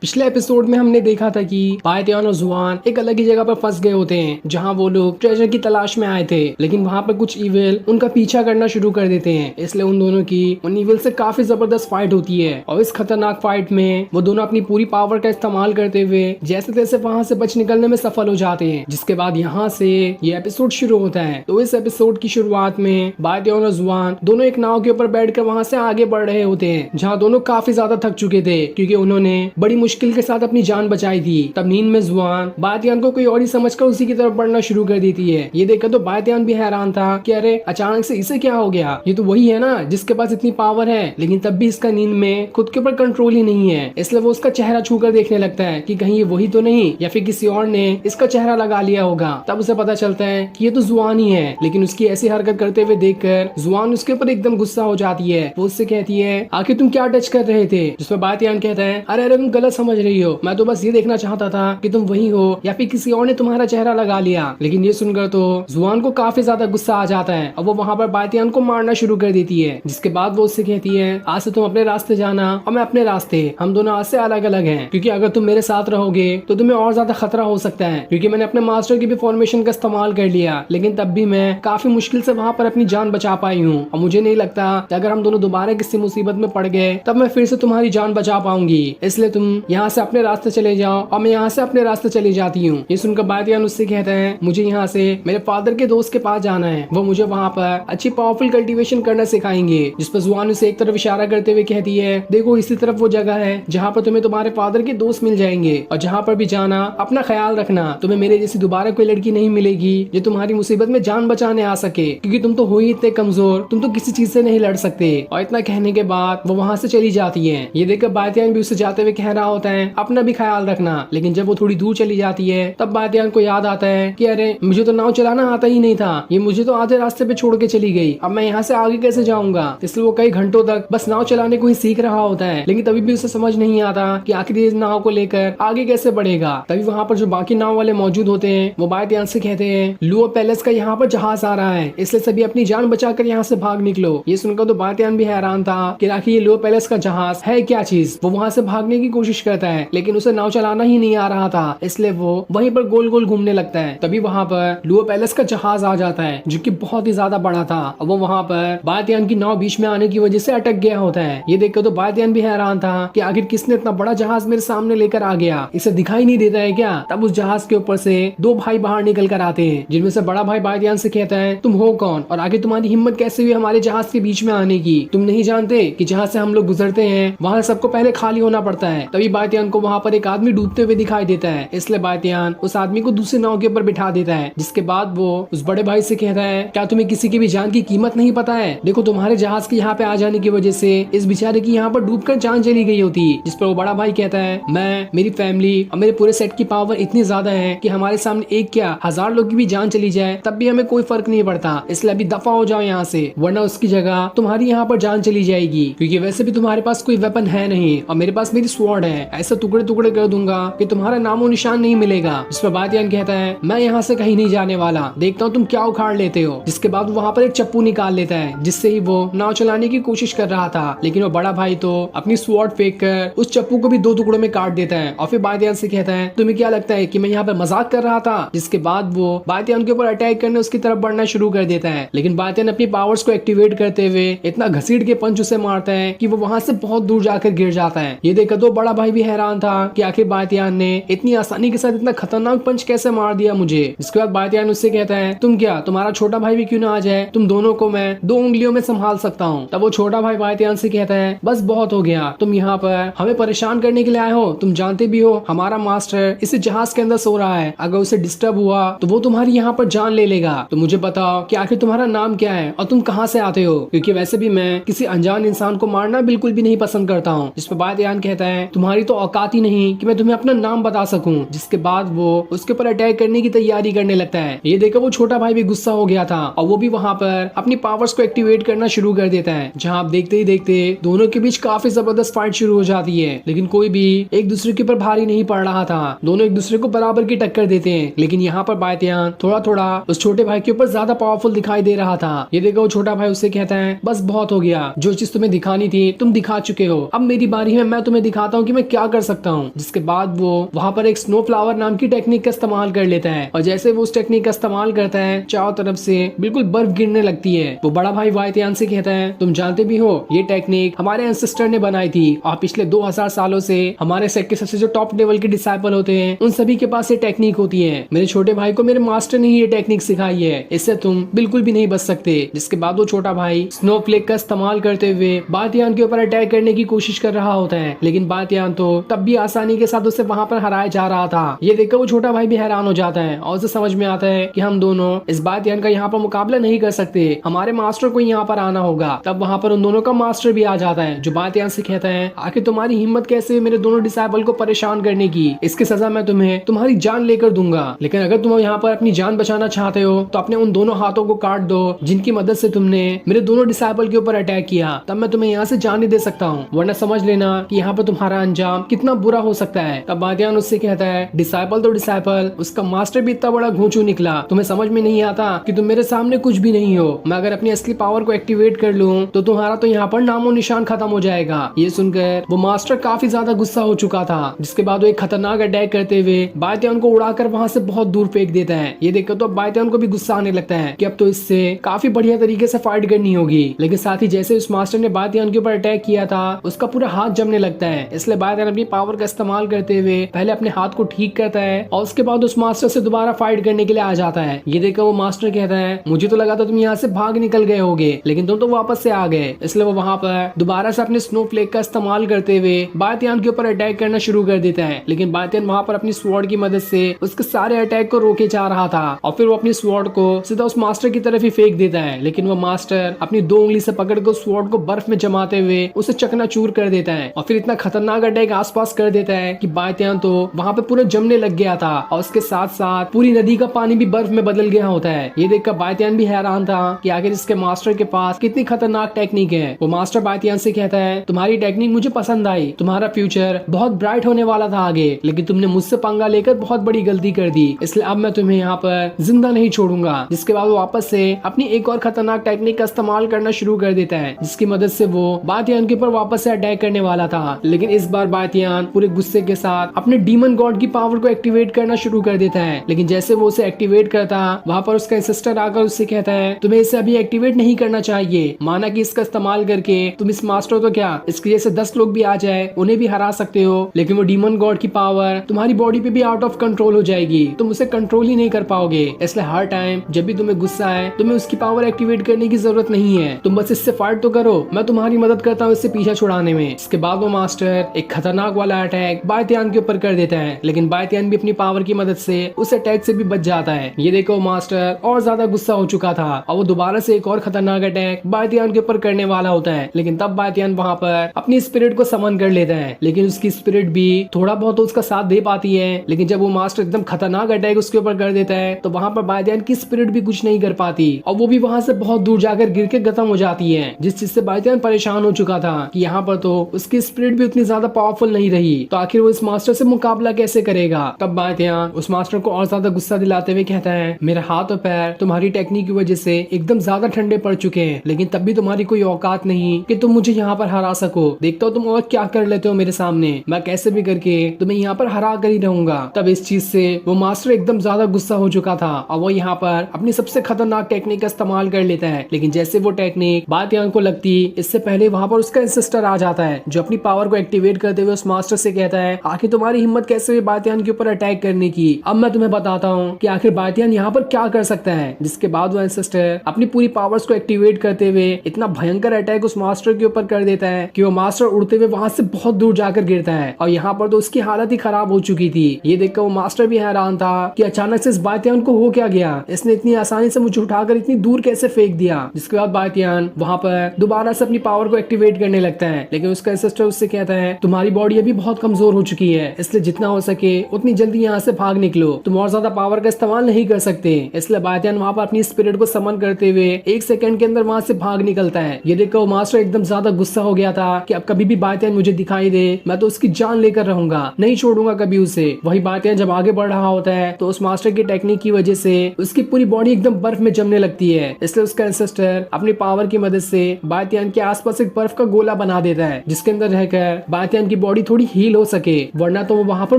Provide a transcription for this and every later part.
पिछले एपिसोड में हमने देखा था कि बायतियान और जुआन एक अलग ही जगह पर फंस गए होते हैं जहां वो लोग ट्रेजर की तलाश में आए थे, लेकिन वहां पर कुछ इविल उनका पीछा करना शुरू कर देते हैं। इसलिए उन दोनों की उन इविल से काफी जबरदस्त फाइट होती है और इस खतरनाक फाइट में वो दोनों अपनी पूरी पावर का इस्तेमाल करते हुए जैसे तैसे वहां से बच निकलने में सफल हो जाते हैं। जिसके बाद यहाँ से ये एपिसोड शुरू होता है। तो इस एपिसोड की शुरुआत में बायतियान और जुआन दोनों एक नाव के ऊपर बैठकर वहां से आगे बढ़ रहे होते हैं, जहाँ दोनों काफी ज्यादा थक चुके थे क्योंकि उन्होंने बड़ी मुश्किल के साथ अपनी जान बचाई थी। तब नींद में जुआन बायतियान को कोई और ही समझकर उसी की तरफ बढ़ना शुरू कर देती है। ये देखकर तो बायतियान भी हैरान था कि अरे अचानक से इसे क्या हो गया, ये तो वही है ना जिसके पास इतनी पावर है, लेकिन तब भी इसका नींद में खुद के ऊपर कंट्रोल ही नहीं है। इसलिए वो उसका चेहरा छूकर देखने लगता है कि कहीं ये वही तो नहीं या फिर किसी और ने इसका चेहरा लगा लिया होगा। तब उसे पता चलता है कि ये तो जुआन ही है, लेकिन उसकी ऐसी हरकत करते हुए देखकर जुआन उसके ऊपर एकदम गुस्सा हो जाती है। वो उससे कहती है आखिर तुम क्या टच कर रहे थे, जिस पर बायतियान कहता है अरे अरे तुम गलत समझ रही हो, मैं तो बस ये देखना चाहता था कि तुम वही हो या फिर किसी और ने तुम्हारा चेहरा लगा लिया। लेकिन ये सुनकर तो जुआन को काफी ज्यादा गुस्सा आ जाता है और वो वहाँ पर बायतियान को मारना शुरू कर देती है। जिसके बाद वो उससे कहती है आज से तुम अपने रास्ते जाना और मैं अपने रास्ते, हम दोनों आज से अलग अलग हैं, क्योंकि अगर तुम मेरे साथ रहोगे तो तुम्हें और ज्यादा खतरा हो सकता है, क्योंकि मैंने अपने मास्टर की भी फॉर्मेशन का इस्तेमाल कर लिया, लेकिन तब भी मैं काफी मुश्किल से वहाँ पर अपनी जान बचा पाई हूँ और मुझे नहीं लगता कि अगर हम दोनों दोबारा किसी मुसीबत में पड़ गए तब मैं फिर से तुम्हारी जान बचा पाऊंगी। इसलिए तुम यहाँ से अपने रास्ते चले जाओ और मैं यहाँ से अपने रास्ते चली जाती हूँ। ये सुनकर बायतियान उससे कहता है मुझे यहाँ से मेरे फादर के दोस्त के पास जाना है, वो मुझे वहाँ पर अच्छी पावरफुल कल्टीवेशन करना सिखाएंगे। जिस पर जुआन उसे एक तरफ इशारा करते हुए कहती है देखो इसी तरफ वो जगह है जहाँ पर तुम्हें तुम्हारे फादर के दोस्त मिल जाएंगे, और जहाँ पर भी जाना अपना ख्याल रखना, तुम्हें मेरे जैसी दोबारा कोई लड़की नहीं मिलेगी जो तुम्हारी मुसीबत में जान बचाने आ सके, क्योंकि तुम तो हो ही इतने कमजोर, तुम तो किसी चीज से नहीं लड़ सकते। और इतना कहने के बाद वो वहाँ से चली जाती है। ये देखकर बायतियान भी उससे जाते हुए कह रहा होता है अपना भी ख्याल रखना, लेकिन जब वो थोड़ी दूर चली जाती है तब बायतियान को याद आता है कि अरे मुझे तो नाव चलाना आता ही नहीं था, ये मुझे तो आधे रास्ते पे छोड़ के चली गई, अब मैं यहाँ से आगे कैसे जाऊंगा। इसलिए वो कई घंटों तक बस नाव चलाने को ही सीख रहा होता है, लेकिन तभी भी उसे समझ नहीं आता कि आखिर इस नाव को लेकर आगे कैसे बढ़ेगा। तभी वहाँ पर जो बाकी नाव वाले मौजूद होते हैं वो बायतियान से कहते हैं लुओ पैलेस का यहाँ पर जहाज आ रहा है, इसलिए सभी अपनी जान बचाकर यहाँ से भाग निकलो। ये सुनकर तो बायतियान भी हैरान था कि आखिर ये लुओ पैलेस का जहाज है क्या चीज। वो वहाँ से भागने की कोशिश करता है, लेकिन उसे नाव चलाना ही नहीं आ रहा था, इसलिए वो वहीं पर गोल गोल घूमने लगता है। तभी वहाँ पर लुओ पैलेस का जहाज आ जाता है जो कि बहुत ही ज्यादा बड़ा था, और वो वहाँ पर बायतियान की नाव बीच में आने की वजह से अटक गया होता है। ये देखकर तो बायतियान भी हैरान था कि आखिर किसने इतना बड़ा जहाज मेरे सामने लेकर आ गया, इसे दिखाई नहीं देता है क्या। तब उस जहाज के ऊपर से दो भाई बाहर निकल कर आते हैं, जिनमें से बड़ा भाई बायतियान से कहता है तुम हो कौन और आगे तुम्हारी हिम्मत कैसे हुई हमारे जहाज के बीच में आने की, तुम नहीं जानते कि जहाँ से हम लोग गुजरते हैं वहाँ सबको पहले खाली होना पड़ता है। तभी बायतियान को वहाँ पर एक आदमी डूबते हुए दिखाई देता है, इसलिए बायतियान उस आदमी को दूसरे नाव के ऊपर बिठा देता है। जिसके बाद वो उस बड़े भाई से कहता है क्या तुम्हें किसी की भी जान की कीमत नहीं पता है, देखो तुम्हारे जहाज के यहाँ पे आ जाने की वजह से इस बेचारे की यहाँ पर डूबकर जान चली गई होती। जिस पर वो बड़ा भाई कहता है मैं, मेरी फैमिली और मेरे पूरे सेट की पावर इतनी ज्यादा है कि हमारे सामने एक क्या 1000 लोग की भी जान चली जाए तब भी हमें कोई फर्क नहीं पड़ता, इसलिए अभी दफा हो जाओ यहाँ से, वरना उसकी जगह तुम्हारी यहाँ पर जान चली जाएगी, क्योंकि वैसे भी तुम्हारे पास कोई वेपन है नहीं और मेरे पास मेरी स्वॉर्ड है, ऐसा टुकड़े टुकड़े कर दूंगा कि तुम्हारा नामो निशान नहीं मिलेगा। जिस पर बायतियान कहता है मैं यहाँ से कहीं नहीं जाने वाला, देखता हूँ तुम क्या उखाड़ लेते हो। जिसके बाद वहाँ पर एक चप्पू निकाल लेता है, जिससे ही वो नाव चलाने की कोशिश कर रहा था, लेकिन वो बड़ा भाई तो अपनी स्वॉर्ड फेंक कर उस चप्पू को भी दो टुकड़ों में काट देता है और फिर बायतियान से कहता है तुम्हें क्या लगता है कि मैं यहाँ पर मजाक कर रहा था। जिसके बाद वो बायतियान के ऊपर अटैक करने उसकी तरफ बढ़ना शुरू कर देता है, लेकिन बायतियान अपनी पावर्स को एक्टिवेट करते हुए इतना घसीट के पंच उसे मारता है कि वो वहाँ से बहुत दूर जाकर गिर जाता है। ये देखकर तो बड़ा भाई भी हैरान था कि आखिर बायतियान ने इतनी आसानी के साथ इतना खतरनाक पंच कैसे मार दिया मुझे। इसके बाद बायतियान उससे कहता है तुम क्या, तुम्हारा छोटा भाई भी क्यों ना आ जाए, तुम दोनों को मैं 2 उंगलियों में संभाल सकता हूँ। तब वो छोटा भाई बायतियान से कहता है बस बहुत हो गया, तुम यहाँ पर हमें परेशान करने के लिए आए हो, तुम जानते भी हो हमारा मास्टर इस जहाज के अंदर सो रहा है, अगर उसे डिस्टर्ब हुआ तो वो तुम्हारी यहाँ पर जान ले लेगा। तो मुझे बताओ कि आखिर तुम्हारा नाम क्या है और तुम कहाँ से आते हो, क्योंकि वैसे भी मैं किसी अनजान इंसान को मारना बिल्कुल भी नहीं पसंद करता हूँ। जिस पर बायतियान कहता है तुम्हारी तो औकात ही नहीं कि मैं तुम्हें अपना नाम बता सकूं। जिसके बाद वो उसके ऊपर अटैक करने की तैयारी करने लगता है। ये देखकर वो छोटा भाई भी गुस्सा हो गया था और वो भी वहाँ पर अपनी पावर्स को एक्टिवेट करना शुरू कर देता है, जहाँ आप देखते ही देखते दोनों के बीच काफी जबरदस्त फाइट शुरू हो जाती है, लेकिन कोई भी एक दूसरे के ऊपर भारी नहीं पड़ रहा था, दोनों एक दूसरे को बराबर की टक्कर देते हैं। लेकिन यहाँ पर बायतियान थोड़ा थोड़ा उस छोटे भाई के ऊपर ज्यादा पावरफुल दिखाई दे रहा था। ये देखकर वो छोटा भाई उससे कहता है बस बहुत हो गया, जो चीज तुम्हें दिखानी थी तुम दिखा चुके हो, अब मेरी बारी है, मैं तुम्हें दिखाता हूँ कि मैं क्या कर सकता हूँ। जिसके बाद वो वहाँ पर एक स्नो फ्लावर नाम की टेक्निक का इस्तेमाल कर लेता है और जैसे वो उस टेक्निक का इस्तेमाल करता है चारों तरफ से बिल्कुल बर्फ गिरने लगती है। वो बड़ा भाई वाइतियान से कहता है तुम जानते भी हो ये टेक्निक हमारे एंसेस्टर ने बनाई थी और पिछले 2000 सालों से हमारे सेक्ट के सबसे जो टॉप लेवल के डिसाइपल होते हैं उन सभी के पास ये टेक्निक होती है। मेरे छोटे भाई को मेरे मास्टर ने ही ये टेक्निक सिखाई है, इससे तुम बिल्कुल भी नहीं बच सकते। जिसके बाद वो छोटा भाई स्नो फ्लेक का इस्तेमाल करते हुए बातियान के ऊपर अटैक करने की कोशिश कर रहा होता है, लेकिन बातियान तो तब भी आसानी के साथ उसे वहाँ पर हराया जा रहा था। ये देखकर वो छोटा भाई भी हैरान हो जाता है और उसे समझ में आता है कि हम दोनों इस बातियान का यहाँ पर मुकाबला नहीं कर सकते, हमारे मास्टर को यहाँ पर आना होगा। तब वहाँ पर उन दोनों का मास्टर भी आ जाता है जो बातियान से कहता है आखिर तुम्हारी हिम्मत कैसे है मेरे दोनों डिसाइपल को परेशान करने की, इसकी सजा मैं तुम्हें तुम्हारी जान लेकर दूंगा। लेकिन अगर तुम यहाँ पर अपनी जान बचाना चाहते हो तो अपने उन दोनों हाथों को काट दो जिनकी मदद से तुमने मेरे दोनों डिसाइपल के ऊपर अटैक किया, तब मैं तुम्हें यहाँ से जाने दे सकता हूँ, वरना समझ लेना कि यहाँ पर तुम्हारा अंजाम कितना बुरा हो सकता है। तब बातियान उससे कहता है डिसाइपल तो डिसाइपल, उसका मास्टर भी इतना बड़ा घोंचू निकला, तुम्हें समझ में नहीं आता कि तुम मेरे सामने कुछ भी नहीं हो। मैं अगर अपनी असली पावर को एक्टिवेट कर लूँ तो तुम्हारा तो यहाँ पर नामो निशान खत्म हो जाएगा। ये सुनकर वो मास्टर काफी ज्यादा गुस्सा हो चुका था, जिसके बाद वो एक खतरनाक अटैक करते हुए बातियान को उड़ाकर वहाँ से बहुत दूर फेंक देता है। ये देखकर तो बातियान को भी गुस्सा आने लगता है कि अब तो इससे काफी बढ़िया तरीके से फाइट करनी होगी। लेकिन साथ ही जैसे उस मास्टर ने बातियान के ऊपर अटैक किया था उसका पूरा हाथ जमने लगता है, इसलिए बातियान अपनी पावर का इस्तेमाल करते हुए पहले अपने हाथ को ठीक करता है और उसके बाद उस मास्टर से दोबारा फाइट करने के लिए आ जाता है। ये देखकर वो मास्टर कहता है मुझे तो लगा था तुम यहाँ से भाग निकल गए होगे, लेकिन तुम तो वापस से आ गए। इसलिए वो वहाँ पर दोबारा से अपने स्नो फ्लेक का इस्तेमाल करते हुए बातियान के ऊपर अटैक करना शुरू कर देता है। लेकिन बातियान वहाँ पर अपनी स्वॉर्ड की मदद से उसके सारे अटैक को रोके जा रहा था और फिर वो अपनी स्वॉर्ड को सीधा उस मास्टर की तरफ ही फेंक देता है। लेकिन वो मास्टर अपनी 2 उंगली से पकड़ कर स्वॉर्ड को बर्फ में जमाते हुए उसे चकनाचूर कर देता है और फिर इतना खतरनाक अटैक आसपास कर देता है कि बातियान तो वहाँ पे पूरा जमने लग गया था और उसके साथ साथ पूरी नदी का पानी भी बर्फ में बदल गया होता है। ये देखकर बातियान भी हैरान था कि आखिर इसके मास्टर के पास कितनी खतरनाक टेक्निक है। वो मास्टर बातियान से कहता है तुम्हारी टेक्निक मुझे पसंद आई, तुम्हारा फ्यूचर बहुत ब्राइट होने वाला था आगे, लेकिन तुमने मुझसे पंगा लेकर बहुत बड़ी गलती कर दी, इसलिए अब मैं तुम्हें यहाँ पर जिंदा नहीं छोड़ूंगा। जिसके बाद वो वापस से अपनी एक और खतरनाक टेक्निक का इस्तेमाल करना शुरू कर देता है, जिसकी मदद से वो बातियान के ऊपर वापस से अटैक करने वाला था। लेकिन इस बार बातियान पूरे गुस्से के साथ अपने डीमन गॉड की पावर को एक्टिवेट करना शुरू कर देता है। लेकिन जैसे वो उसे एक्टिवेट करता वहाँ पर उसका एंसेस्टर आकर उससे कहता है तुम्हें इसे अभी एक्टिवेट नहीं करना चाहिए, माना कि इसका इस्तेमाल करके तुम इस मास्टर तो क्या इसके जैसे 10 लोग भी आ जाए उन्हें भी हरा सकते हो, लेकिन वो डीमन गॉड की पावर तुम्हारी बॉडी पे भी आउट ऑफ कंट्रोल हो जाएगी, तुम उसे कंट्रोल ही नहीं कर पाओगे। इसलिए हर टाइम जब भी तुम्हें गुस्सा है तुम्हें उसकी पावर एक्टिवेट करने की जरूरत नहीं है, तुम बस इससे फाइट तो करो, मैं तुम्हारी मदद करता हूँ इससे पीछा छुड़ाने में। इसके बाद वो मास्टर एक खतरनाक वाला अटैक बातियान के ऊपर कर देता है, लेकिन बातियान भी अपनी पावर की मदद से उस अटैक से भी बच जाता है। ये देखो मास्टर और ज्यादा गुस्सा हो चुका था और वो दोबारा से एक और खतरनाक अटैक बातियान के ऊपर करने वाला होता है, लेकिन तब बातियान वहाँ पर अपनी स्पिरिट को समन कर लेता है। लेकिन उसकी स्पिरिट भी थोड़ा बहुत तो उसका साथ दे पाती है, लेकिन जब वो मास्टर एकदम खतरनाक अटैक उसके ऊपर कर देता है तो वहाँ पर बातियान की स्पिरिट भी कुछ नहीं कर पाती और वो भी वहाँ से बहुत दूर जाकर गिर के खत्म हो जाती है, जिस चीज से बातियान परेशान हो चुका था कि यहाँ पर तो उसकी स्पिरिट भी उतनी ज्यादा पावरफुल नहीं रही, तो आखिर वो इस मास्टर से मुकाबला कैसे करेगा। तब बातियान उस मास्टर को और ज्यादा गुस्सा दिलाते हुए कहता है मेरे हाथ और पैर तुम्हारी टेक्निक की वजह से एकदम ज्यादा ठंडे पड़ चुके हैं, लेकिन तब भी तुम्हारी कोई औकात नहीं कि तुम मुझे यहाँ पर हरा सको, देखता हो तुम और क्या कर लेते हो मेरे सामने, मैं कैसे भी करके तुम्हें यहाँ पर हरा कर ही रहूंगा। तब इस चीज से वो मास्टर एकदम ज्यादा गुस्सा हो चुका था और वो यहाँ पर अपनी सबसे खतरनाक टेक्निक का इस्तेमाल कर लेता है, लेकिन जैसे वो टेक्निक बातियान को लगती इससे पहले वहाँ पर उसका एंसेस्टर आ जाता है जो अपनी पावर को एक्टिवेट करते हुए उस मास्टर से कहता है आखिर तुम्हारी हिम्मत कैसे हुई बातियान के ऊपर अटैक करने की, अब मैं तुम्हें बताता हूँ कि आखिर बातियान यहाँ पर क्या कर सकता है। जिसके बाद वो एंसेस्टर अपनी पूरी पावर्स को एक्टिवेट करते हुए इतना भयंकर अटैक उस मास्टर के ऊपर कर देता है कि वो मास्टर उड़ते हुए वहां से बहुत दूर जाकर गिरता है और यहाँ पर तो उसकी हालत ही खराब हो चुकी थी। ये देखकर वो मास्टर भी हैरान था कि अचानक से इस बातियान को हो क्या गया, इसने इतनी आसानी से मुझे उठाकर इतनी दूर कैसे फेंक दिया। जिसके बाद बातियान वहाँ पर दोबारा से अपनी पावर को एक्टिवेट करने लगता है, लेकिन उसका एंसेस्टर उससे कहता है तुम्हारी बॉडी अभी बहुत कमजोर हो चुकी है, इसलिए जितना हो सके उतनी जल्दी यहाँ से भाग निकलो, तुम और ज्यादा पावर का इस्तेमाल नहीं कर सकते। इसलिए बातियान वहाँ पर अपनी स्पिरिट को समन करते हुए 1 सेकंड के अंदर वहाँ से भाग निकलता है। ये देखकर वो मास्टर एकदम ज्यादा गुस्सा हो गया था कि अब कभी भी बातियान मुझे दिखाई दे मैं तो उसकी जान लेकर रहूंगा, नहीं छोड़ूंगा कभी उसे। वही बातियान जब आगे बढ़ रहा होता है तो उस मास्टर की टेक्निक की वजह से उसकी पूरी बॉडी एकदम बर्फ में जमने लगती है, इसलिए उसका एंसेस्टर अपनी पावर की मदद से बातियान के आसपास एक बर्फ का गोला बना देता है, जिसके अंदर रहकर बातियान की बॉडी थोड़ी हील हो सके, वरना तो वो वहाँ पर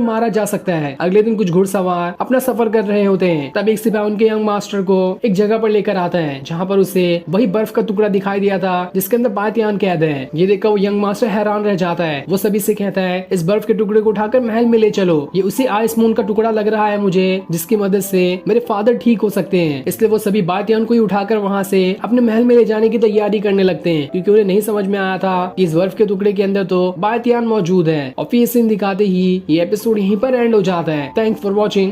मारा जा सकता है। अगले दिन कुछ घुड़सवार अपना सफर कर रहे होते हैं, तब एक सिपाही उनके यंग मास्टर को एक जगह पर लेकर आता है जहाँ पर उसे वही बर्फ का टुकड़ा दिखाई दिया था जिसके अंदर बातियान कैद है। ये देखकर वो यंग मास्टर हैरान रह जाता है। वो सभी से कहता है इस बर्फ के टुकड़े को उठाकर महल में ले चलो, ये उसी आइस मून का टुकड़ा लग रहा है मुझे जिसकी मदद से मेरे फादर ठीक हो सकते हैं। इसलिए वो सभी बातियान को ही उठाकर वहाँ से अपने महल में ले जाने की तैयारी करने लगते हैं, क्योंकि उन्हें नहीं समझ में आया था कि इस बर्फ के टुकड़े के अंदर तो बातियान मौजूद है। और फिर सीन दिखाते ही ये एपिसोड यहीं पर एंड हो जाता है। Thanks for watching.